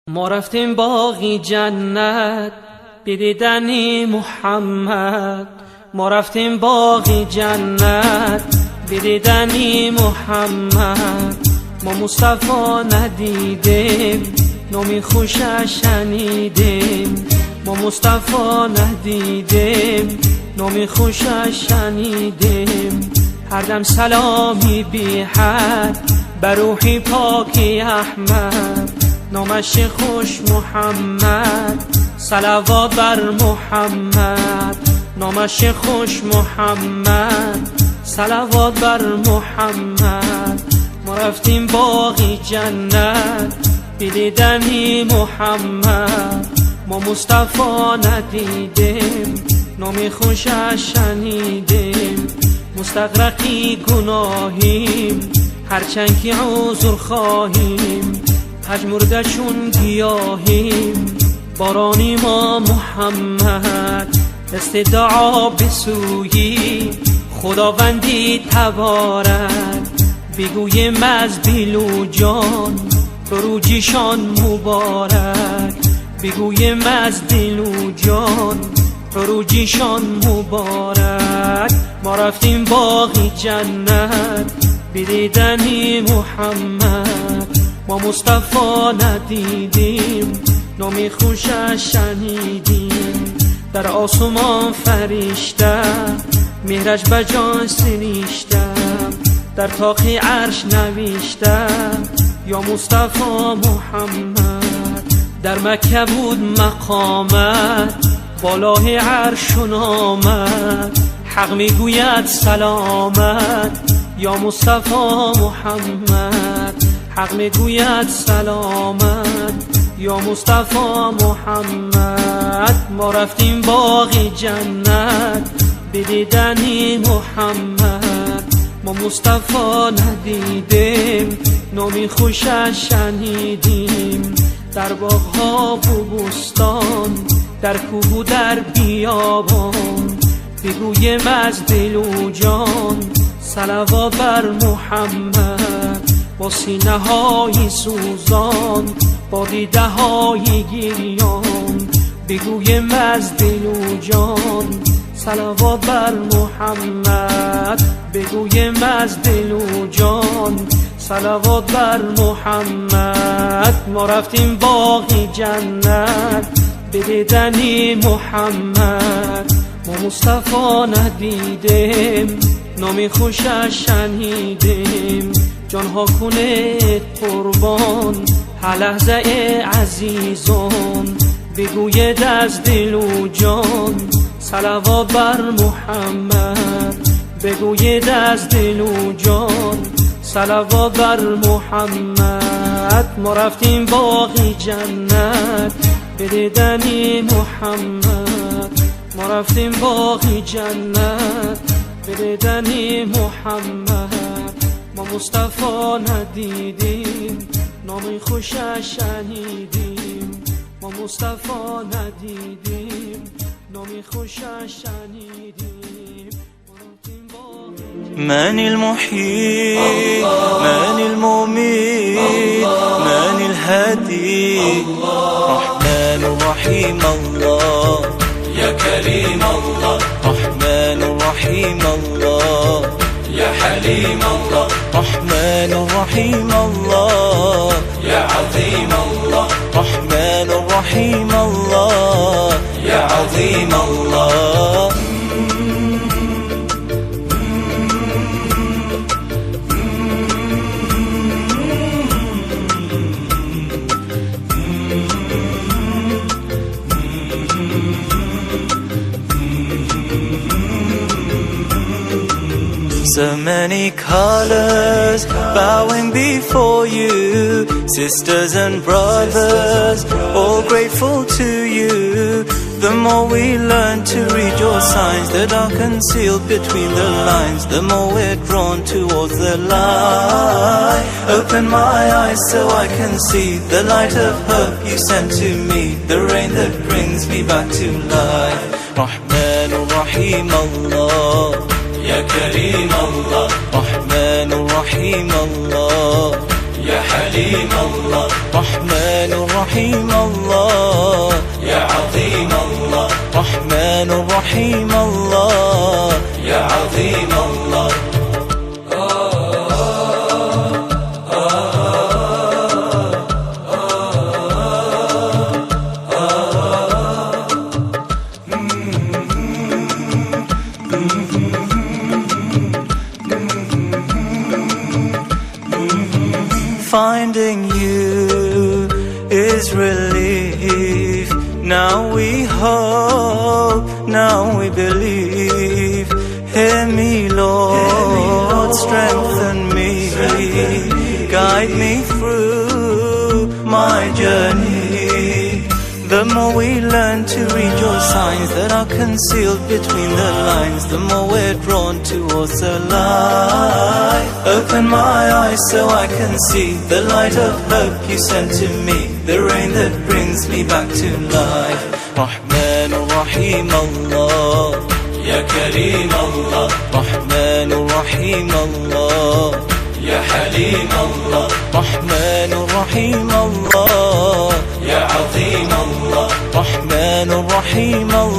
ما رفتیم باغی جنت بدیدنی محمد. ما رفتیم باغی جنت بدیدنی محمد. ما مصطفی ندیدیم نامی خوشش شنیدیم. ما مصطفی ندیدیم نامی خوشش شنیدیم. هر دم سلامی بی حد بر روحی پاکی احمد. نامش خوش محمد صلوات بر محمد. نامش خوش محمد صلوات بر محمد. ما رفتیم باغی جنت بدیدنی محمد. ما مصطفی ندیدیم نامی خوشش شنیدیم. مستغرقی گناهیم هرچند که عذر خواهیم. پژمرده چون گیاهیم بارانی ما محمد. استدعا به سوی خداوندی تبارک. بگویم از دل و جان خروجیشان مبارک. بگویم از دل و جان خروجیشان مبارک. ما رفتیم باغی جنت بدیدنی محمد. ما مصطفی ندیدیم نامی خوشش شنیدیم. در آسمان فرشته مهرش بجان سریشته. در طاق عرش نوشته یا مصطفی محمد. در مکه بود مقامت بالای عرش آمد. حق میگوید سلامت یا مصطفی محمد. حق میگوید سلامت یا مصطفی محمد. ما رفتیم باغی جنت بدیدنی محمد. ما مصطفی ندیدیم نامی خوشش شنیدیم. در باغ‌ها و بستان در کوه و در بیابان. بگویم از دل و جان صلوات بر محمد. با سینه های سوزان با دیده های گریان. بگویم از دل و جان صلوات بر محمد. بگویم از دل و جان صلوات بر محمد. ما رفتیم باغی جنت بدیدنی محمد. ما مصطفی ندیدیم نامی خوشش شنیدیم. جانها کنه قربان هر لحظه عزیزان. بگوید از دل و جان صلوات بر محمد. بگوید از دل و جان صلوات بر محمد. ما رفتیم باغی جنت بدیدنی محمد. ما رفتیم باغی جنت بدیدنی محمد. ما مصطفی ندیدیم نامی خوشش شنیدیم. ما مصطفی ندیدیم نامی خوشش شنیدیم. من المحيي من المميت من الهادي رحمن رحيم الله يا كريم الله. رحمن رحيم الله يا حليم الله. رحمن رحيم الله يا عظيم الله. رحمن رحيم الله يا عظيم الله. So many colors bowing before you, sisters and brothers, all grateful to you. The more we learn to read your signs that are concealed between the lines, the more we're drawn towards the light. Open my eyes so I can see the light of hope you sent to me, the rain that brings me back to life. Rahman Rahim Allah, يا كريم الله. رحمن رحيم الله يا حليم الله رحمن رحيم الله يا عظيم الله رحمن رحيم الله يا عظيم الله Finding you is relief. Now we hope, now we believe. Hear me, Lord, strengthen me, guide me through my journey. The more we learn to read your signs that are concealed between the lines, the more we're drawn towards the light. Open my eyes so I can see the light of hope you sent to me, the rain that brings me back to life. Rahman Rahim Allah, يا كريم الله Rahman Rahim Allah, يا حليم الله Rahman Rahim Allah, يا عظيم الله Rahman Rahim Allah.